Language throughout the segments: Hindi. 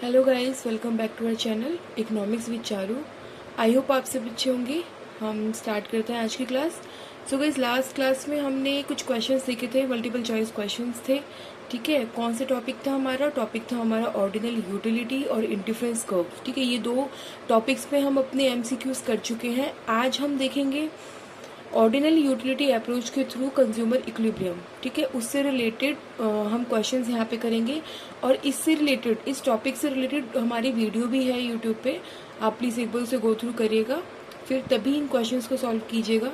Hello guys, welcome back to our channel economics with Charu. I hope आप सब अच्छे होंगे। हम स्टार्ट करते हैं आज की class. So guys, last class में हमने कुछ क्वेश्चंस देखे थे, मल्टीपल चॉइस क्वेश्चंस थे। ठीक है, कौन सा टॉपिक था हमारा? टॉपिक था हमारा ऑर्डिनल यूटिलिटी और इंडिफरेंस कर्व। ठीक है, ये दो टॉपिक्स पे हम अपने एमसीक्यूज कर चुके हैं। आज हम देखेंगे ऑर्डिनल यूटिलिटी अप्रोच के थ्रू कंज्यूमर इक्विलिब्रियम। ठीक है, उससे रिलेटेड हम क्वेश्चंस यहाँ पे करेंगे। और इससे रिलेटेड, इस टॉपिक से रिलेटेड हमारी वीडियो भी है यूट्यूब पे, आप प्लीज़ एक बार उसे गो थ्रू करिएगा, फिर तभी इन क्वेश्चंस को सॉल्व कीजिएगा,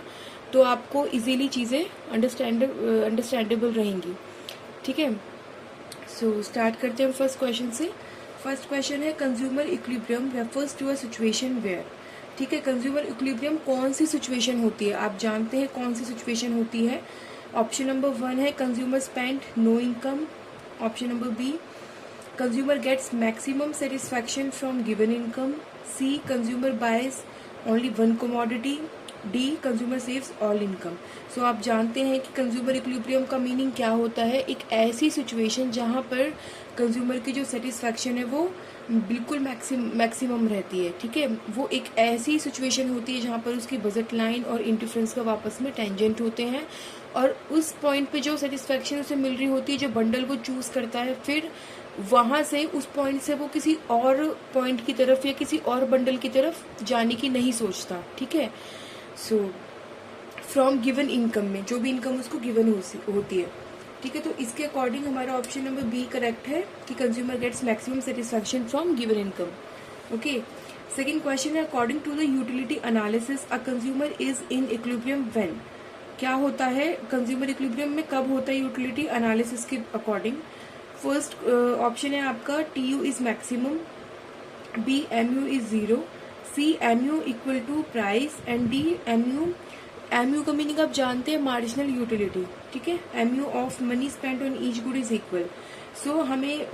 तो आपको इजीली चीज़ें अंडरस्टैंडेबल रहेंगी। ठीक है, सो स्टार्ट करते हैं फर्स्ट क्वेश्चन से। फर्स्ट क्वेश्चन है, consumer equilibrium refers to a situation where. ठीक है, कंज्यूमर इक्विलिब्रियम कौन सी सिचुएशन होती है? आप जानते हैं कौन सी सिचुएशन होती है। ऑप्शन नंबर 1 है consumer spend no income. Option number B, consumer gets maximum satisfaction from given income. C, consumer buys only one commodity. D, consumer saves all income. So आप जानते हैं कि कंज्यूमर इक्विलिब्रियम का मीनिंग क्या होता है। एक ऐसी सिचुएशन जहां पर कंज्यूमर की जो सेटिस्फैक्शन है वो बिल्कुल मैक्सिमम रहती है। ठीक है, वो एक ऐसी सिचुएशन होती है जहां पर उसकी बजट लाइन और इंडिफरेंस का आपस में टेंजेंट होते हैं, और उस पॉइंट पे जो सेटिस्फैक्शन उसे मिल रही होती है, जो बंडल वो चूज करता है, फिर वहां से उस पॉइंट से वो किसी और पॉइंट की तरफ या किसी और बंडल की तरफ जाने की नहीं सोचता। ठीक है, सो फ्रॉम गिवन इनकम में जो भी इनकम उसको गिवन होती है। ठीक है, तो इसके अकॉर्डिंग हमारा ऑप्शन नंबर बी करेक्ट है कि consumer gets maximum satisfaction from given income. Okay, second question है, according to the utility analysis a consumer is in equilibrium when. क्या होता है कंज्यूमर इक्विलिब्रियम में, कब होता है यूटिलिटी एनालिसिस के अकॉर्डिंग? फर्स्ट ऑप्शन है आपका T U is maximum, B M U is zero, C M U equal to price, and D M U का मीनिंग आप जानते हैं, मार्जिनल यूटिलिटी। ठीक है, M U of money spend on each good is equal. So हमें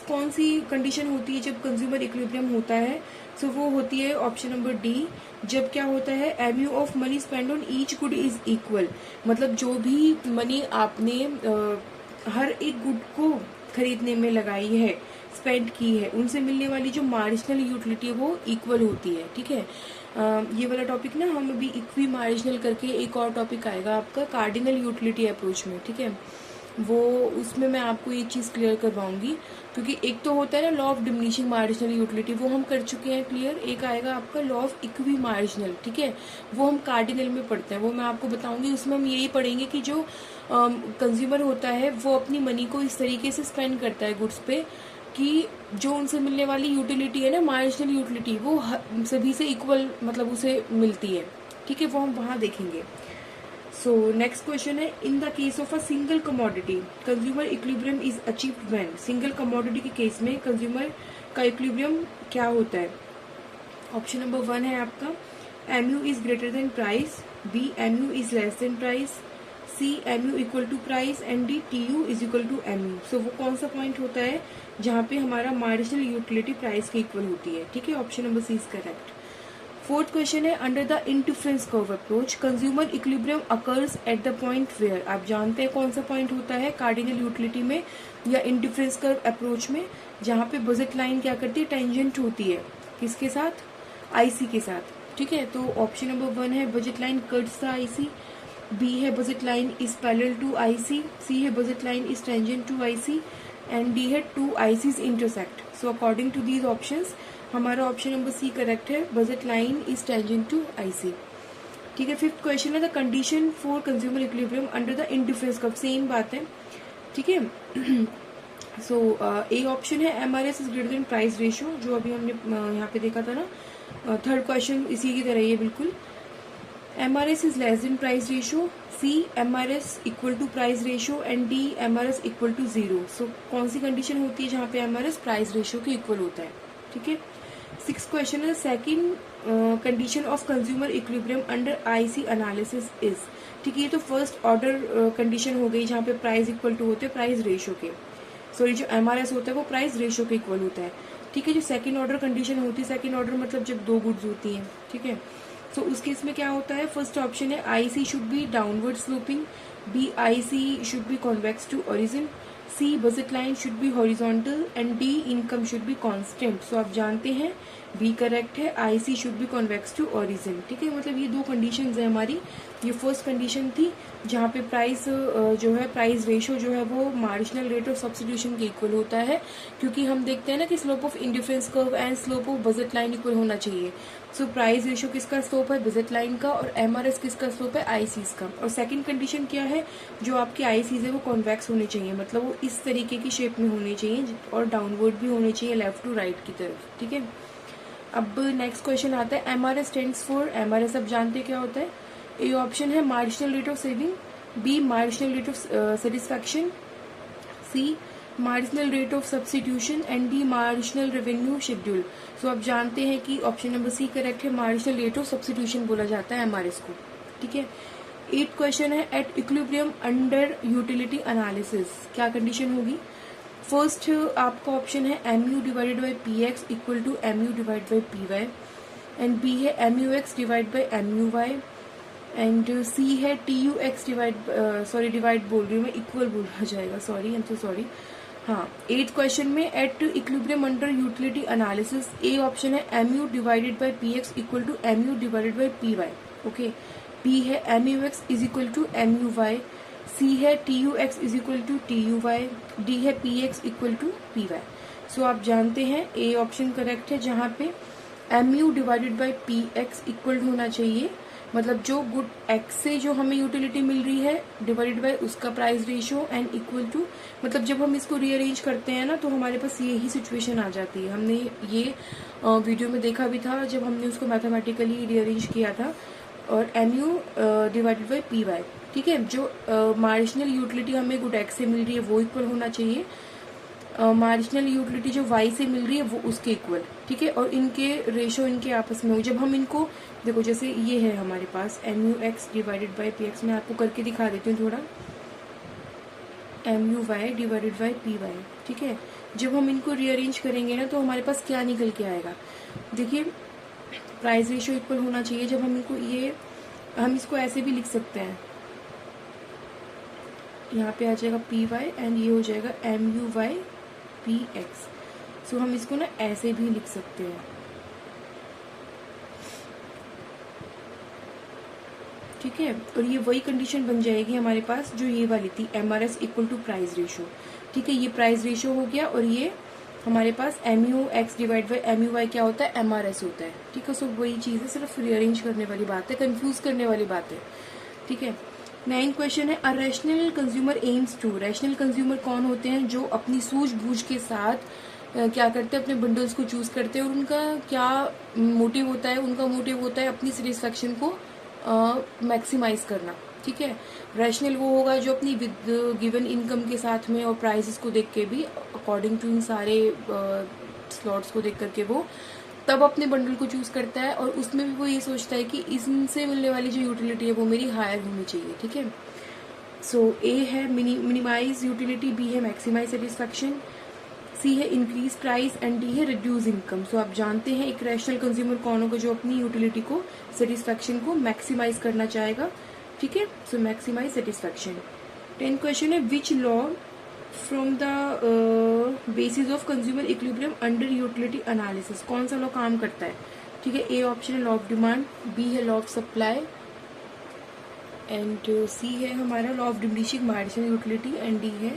कौन सी कंडीशन होती है जब कंज्यूमर इक्विलिब्रियम होता है? सो वो होती है ऑप्शन नंबर डी, जब क्या होता है, M U of money spend on each good is equal. मतलब जो भी मनी आपने हर एक गुड को खरीदने में लगाई है, स्पेंड की है, उनसे मिलने वाली जो मार्जिनल यूटिलिटी है वो इक्वल होती है। ठीक है, ये वाला टॉपिक ना हम अभी इक्वी मार्जिनल करके एक और टॉपिक आएगा आपका कार्डिनल यूटिलिटी अप्रोच में। ठीक है, वो उसमें मैं आपको ये चीज़ क्लियर करवाऊंगी, क्योंकि एक तो होता है ना law of diminishing marginal utility, वो हम कर चुके हैं क्लियर। एक आएगा आपका लॉ ऑफ इक्वी मार्जिनल। ठीक है, वो हम कार्डिनल में पढ़ते हैं, वो मैं आपको बताऊंगी। उसमें हम यही पढ़ेंगे कि जो कंज्यूमर होता है वो अपनी मनी को इस तरीके से स्पेंड करता है गुड्स पे कि जो उनसे मिलने वाली यूटिलिटी है ना, मार्जिनल यूटिलिटी, वो सभी से इक्वल मतलब उसे मिलती है। ठीक है, वो हम वहां देखेंगे। सो नेक्स्ट क्वेश्चन है, in the case of a single commodity consumer equilibrium is achieved when. Single commodity के केस में कंज्यूमर का इक्विलिब्रियम क्या होता है? ऑप्शन नंबर 1 है आपका, M U is greater than price, B M U is less than price, C M U equal to price, and D T U is equal to M U. So वो कौन सा पॉइंट होता है जहाँ पे हमारा मार्जिनल यूटिलिटी प्राइस के इक्वल होती है? ठीक है, option number C is correct. Fourth question है, under the indifference curve approach consumer equilibrium occurs at the point where. आप जानते हैं कौन सा पॉइंट होता है कार्डिनल यूटिलिटी में या इंडिफरेंस कर्व अप्रोच में, जहाँ पे बजट लाइन क्या करती है, टेंजेंट होती है किसके साथ? आईसी के साथ। ठीक है, तो ऑप्शन नंबर 1 है budget line cuts the IC, B है budget line is parallel to IC, C है budget line is tangent to IC, and D है two ICs intersect. So according to these options हमारा ऑप्शन नंबर सी करेक्ट है, budget line is tangent to IC. ठीक है, फिफ्थ क्वेश्चन है, the condition for consumer equilibrium under the indifference curve. Same बात है। ठीक है, सो ए ऑप्शन है MRS is greater than price ratio, जो अभी हमने यहाँ पे देखा था ना। थर्ड क्वेश्चन इसी की तरह ही है बिल्कुल। MRS is less than price ratio, C MRS equal to price ratio, and D MRS equal to 0. So कौन सी कंडीशन होती है जहाँ पे MRS प्राइस रेशियो के इक्वल होता है? ठीक है, सिक्स क्वेश्चन है, second condition of consumer equilibrium under IC analysis is. ठीक है, ये तो फर्स्ट ऑर्डर कंडीशन हो गई जहाँ पे प्राइस इक्वल टू होते हैं प्राइस रेशियो के, सॉरी जो MRS होता है वो प्राइस रेशियो के इक्वल होता है। ठीक है, जो सेकेंड ऑर्डर कंडीशन होती है, सेकेंड ऑर्डर मतलब जब दो गुड्स होती हैं। ठीक है, सो उस केस में क्या होता है, फर्स्ट ऑप्शन है IC should be downward sloping, B IC should be convex to origin, C budget line should be horizontal and D income should be constant. So आप जानते हैं बी करेक्ट है, I C should be convex to origin. ठीक है, मतलब ये दो कंडीशंस है हमारी। ये फर्स्ट कंडीशन थी जहाँ पे प्राइस जो है प्राइस रेशो जो है वो मार्जिनल रेट ऑफ सब्स्टिट्यूशन के इक्वल होता है, क्योंकि हम देखते हैं ना कि slope of indifference curve and slope of budget line equal होना चाहिए। सो प्राइस रेशो किसका स्लोप है, बजट लाइन का, और एमआरएस किसका स्लोप है, आईसीज का। और सेकंड कंडीशन क्या है, जो आपके आईसीज है वो कॉन्वेक्स होने चाहिए, मतलब वो इस तरीके की शेप में होने चाहिए और डाउनवर्ड भी होने चाहिए लेफ्ट टू राइट की तरफ। ठीक है, अब नेक्स्ट क्वेश्चन आता है एमआरएस स्टैंड्स फॉर। एमआरएस अब जानते हैं क्या होता है। ए ऑप्शन है marginal rate of saving, B marginal rate of satisfaction, C marginal rate of substitution and D marginal revenue schedule. So आप जानते हैं कि ऑप्शन नंबर सी करेक्ट है, मार्जिनल रेट ऑफ सब्स्टिट्यूशन बोला जाता है एमआरएस को। ठीक है, 8 क्वेश्चन है at equilibrium under utility analysis क्या कंडीशन होगी। फर्स्ट आपका ऑप्शन है M U divided by P X equal to M U divide by P Y, and B है M U X divide by M U Y, and C है टी यू एक्स डिवाइड बोल रही हूँ मैं, इक्वल बोला जाएगा, sorry I am so sorry. हाँ, 8 क्वेश्चन में at equilibrium under utility analysis A option है M U divided by P X equal to M U divided by P Y. Okay, B है M U X is equal to M U Y, C है T U X is equal to T U Y, D है P X equal to P Y. So आप जानते हैं ए ऑप्शन करेक्ट है, जहाँ पे M U divided by P X equal होना चाहिए, मतलब जो गुड एक्स से जो हमें यूटिलिटी मिल रही है डिवाइडेड बाय उसका price ratio and equal to, मतलब जब हम इसको रीअरेंज करते हैं ना तो हमारे पास यही सिचुएशन आ जाती है। हमने ये वीडियो में देखा भी था जब हमने उसको मैथमेटिकली रीअरेंज किया था। और M U divided by P Y, ठीक है, जो मार्जिनल यूटिलिटी हमें गुड एक्स से मिल रही है वो इक्वल होना चाहिए, मार्जिनल यूटिलिटी जो वाई से मिल रही है वो उसके इक्वल। ठीक है, और इनके रेशो इनके आपस में हो, जब हम इनको देखो, जैसे ये है हमारे पास M U X divided by P X, मैं आपको करके दिखा देती हूँ थोड़ा, M U Y divided by P Y. ठीक है, जब हम इनको रीअरेंज करेंगे ना तो हमारे पास क्या निकल के आएगा, देखिए प्राइस रेशो इक्वल होना चाहिए। जब हम इनको हम इसको ऐसे भी लिख सकते हैं, यहाँ पे आ जाएगा पी वाई एंड ये हो जाएगा M U Y P X. So हम इसको ना ऐसे भी लिख सकते हैं। ठीक है, और ये वही कंडीशन बन जाएगी हमारे पास जो ये वाली थी, M R S equal to price ratio. ठीक है, ये प्राइस रेशो हो गया और ये हमारे पास M U X divide by M U Y क्या होता है, एम आर एस होता है। ठीक है, सो वही चीज़ है, सिर्फ रीअरेंज करने वाली बात है, कंफ्यूज करने वाली बात है। ठीक है, 9 क्वेश्चन है a rational consumer aims to. Rational consumer कौन होते हैं, जो अपनी सूझबूझ के साथ क्या करते हैं, अपने बंडल्स को चूज करते हैं, और उनका क्या मोटिव होता है, उनका मोटिव होता है अपनी सेटिस्फेक्शन को मैक्सिमाइज करना। ठीक है, रैशनल वो होगा जो अपनी विद गिवन इनकम के साथ में और प्राइसेस को देख के भी, अकॉर्डिंग टू इन सारे स्लॉट्स को देख करके वो तब अपने बंडल को चूज करता है, और उसमें भी वो ये सोचता है कि इनसे मिलने वाली जो यूटिलिटी है वो मेरी हायर होनी चाहिए। ठीक है, सो ए है मिनिमाइज यूटिलिटी, बी है मैक्सिमाइज सेटिस्फैक्शन, सी है इंक्रीज प्राइस एंड डी है रिड्यूस इनकम। सो आप जानते हैं एक रैशनल कंज्यूमर कौन होगा, जो अपनी यूटिलिटी को, सेटिस्फैक्शन को मैक्सिमाइज करना चाहेगा। ठीक है, सो मैक्सिमाइज सेटिस्फैक्शन। 10 क्वेश्चन है which law from the basis of consumer equilibrium under utility analysis, कौन सा लॉ काम करता है। ठीक है, ए ऑप्शन है लॉ ऑफ डिमांड, बी है law of supply, and C है हमारा law of diminishing marginal utility, and D है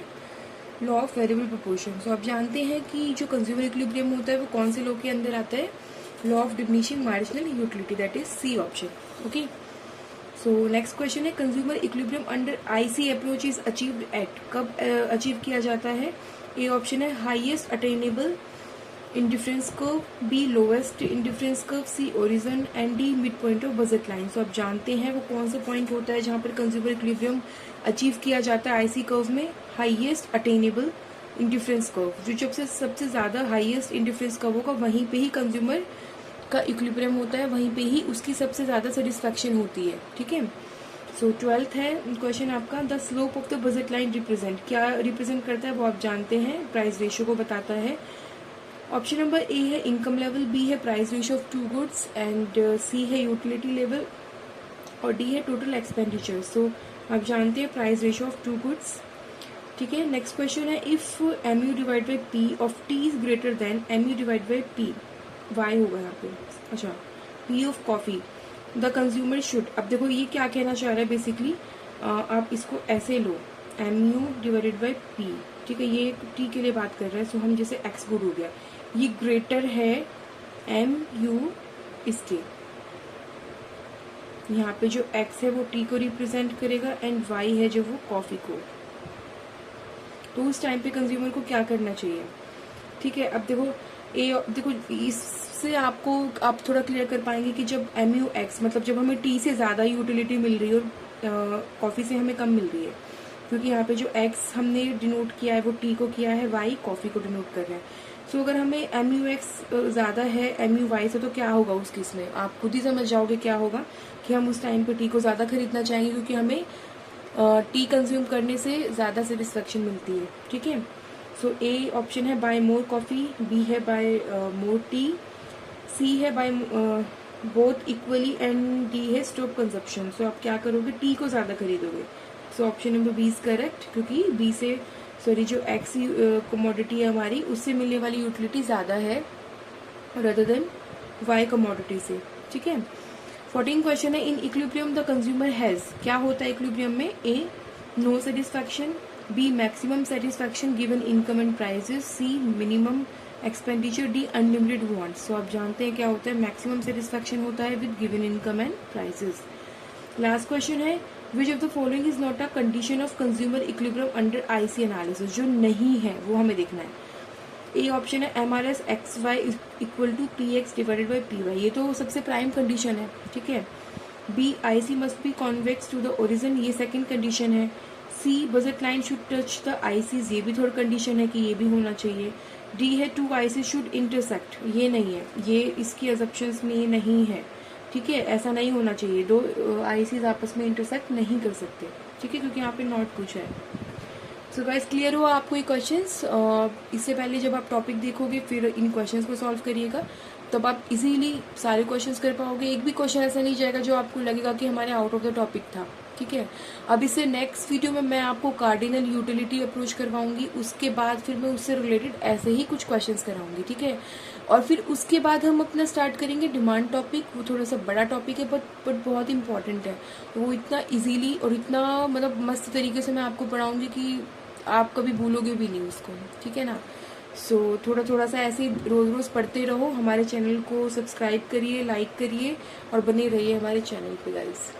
लॉ ऑफ वेरिएबल प्रोपोर्शन। सो आप जानते हैं कि जो कंज्यूमर इक्विलिब्रियम होता है वो कौन से लॉ के अंदर आता है, law of diminishing marginal utility, that is C option. Okay, so next question है consumer equilibrium under IC approach is achieved at, कब अचीव किया जाता है। ए ऑप्शन है highest attainable indifference curve, B lowest indifference curve, C origin, and D mid point of budget line. So आप जानते हैं वो कौन सा पॉइंट होता है जहाँ पर कंज्यूमर इक्विलिब्रियम अचीव किया जाता है आईसी कर्व में, हाईएस्ट अटेनेबल इंडिफरेंस कर्व, जो सबसे ज्यादा हाईएस्ट इंडिफरेंस कर्व होगा वहीं पे ही कंज्यूमर का इक्विलिब्रियम होता है, वहीं पे ही उसकी सबसे ज्यादा सेटिस्फैक्शन होती है। ठीक है, सो 12th है क्वेश्चन आपका, the slope of the budget line represent, क्या रिप्रेजेंट करता है वो आप जानते हैं, प्राइस रेशियो को बताता है। ऑप्शन नंबर ए है इनकम लेवल, बी है price ratio of two goods, and C है यूटिलिटी लेवल, और डी है टोटल एक्सपेंडिचर। सो आप जानते हैं price ratio of two goods, ठीक है। नेक्स्ट क्वेश्चन है if M U divide by P of T is greater than M U divide by P, Y होगा यहाँ पे। अच्छा, P of coffee the consumer should, अब देखो ये क्या कहना चाह रहा है बेसिकली, आप इसको ऐसे लो, M U divided by P, ठीक है, ये टी के लिए बात कर रहा है। सो हम जैसे एक्स गुड हो गया, ये ग्रेटर है एम यू इसके, यहाँ पे जो एक्स है वो टी को रिप्रेजेंट करेगा एंड वाई है जो वो कॉफी को। तो उस टाइम पे कंज्यूमर को क्या करना चाहिए, ठीक है। अब देखो देखो इससे आपको आप थोड़ा क्लियर कर पाएंगे कि जब एम यू एक्स मतलब जब हमें टी से ज़्यादा यूटिलिटी मिल रही है और कॉफ़ी से हमें कम मिल रही है, क्योंकि यहाँ पे जो एक्स हमने डिनोट किया है वो टी को किया है, वाई कॉफ़ी को डिनोट कर रहे हैं। सो अगर हमें एम यू एक्स ज़्यादा है एम यू वाई से तो क्या होगा उस केस में, आप खुद ही समझ जाओगे क्या होगा कि हम उस टाइम पे टी को ज़्यादा खरीदना चाहेंगे, क्योंकि हमें टी कंज्यूम करने से ज़्यादा सेटिस्फेक्शन मिलती है, ठीक है। सो ए ऑप्शन है बाय मोर कॉफ़ी, बी है बाय मोर टी, सी है buy both equally and D है स्टॉप कंजप्शन। सो आप क्या करोगे, टी को ज़्यादा खरीदोगे। So option number B is correct, क्योंकि बी से सॉरी जो एक्स कमोडिटी है हमारी उससे मिलने वाली यूटिलिटी ज़्यादा है रदर देन वाई कमोडिटी से, ठीक है। 14 क्वेश्चन है in equilibrium the consumer has, क्या होता है इक्विलिब्रियम में, A no satisfaction, B maximum satisfaction given income and prices, C minimum expenditure, D unlimited wants. So आप जानते हैं क्या होता है, मैक्सिमम सेटिस्फैक्शन होता है with given income and prices. Last question है which of the following is not a condition of consumer equilibrium under IC analysis, जो नहीं है वो हमें देखना है। ए ऑप्शन है M R S X Y equal to P X divided by P Y, ये तो सबसे प्राइम कंडीशन है, ठीक है। B I C must be convex to the origin, ये सेकंड कंडीशन है। सी budget line should touch the ICs, ये भी थर्ड कंडीशन है कि ये भी होना चाहिए। डी है two I C should intersect, ये नहीं है, ये इसकी अजप्शंस में ये नहीं है, ठीक है, ऐसा नहीं होना चाहिए, दो आई सीज आपस में इंटरसेक्ट नहीं कर सकते, ठीक है, क्योंकि यहाँ पे नॉट पूछा है। सो गाइस क्लियर हुआ आपको ये क्वेश्चंस, इससे पहले जब आप टॉपिक देखोगे फिर इन क्वेश्चंस को सॉल्व करिएगा, तब आप इजीली सारे क्वेश्चंस कर पाओगे। एक भी क्वेश्चन ऐसा नहीं जाएगा जो आपको लगेगा कि हमारे आउट ऑफ द टॉपिक था, ठीक है। अब इससे नेक्स्ट वीडियो में मैं आपको कार्डिनल यूटिलिटी अप्रोच करवाऊंगी, उसके बाद फिर मैं उससे रिलेटेड ऐसे ही कुछ क्वेश्चंस कराऊंगी, ठीक है। और फिर उसके बाद हम अपना स्टार्ट करेंगे डिमांड टॉपिक, वो थोड़ा सा बड़ा टॉपिक है बट बहुत इंपॉर्टेंट है, वो इतना इजीली और इतना मतलब मस्त तरीके से मैं आपको पढ़ाऊंगी कि आप कभी भूलोगे भी नहीं उसको, ठीक है ना। सो थोड़ा थोड़ा सा ऐसे रोज़ रोज़ पढ़ते रहो, हमारे चैनल को सब्सक्राइब करिए, लाइक करिए और बने रहिए हमारे चैनल पे गाइस।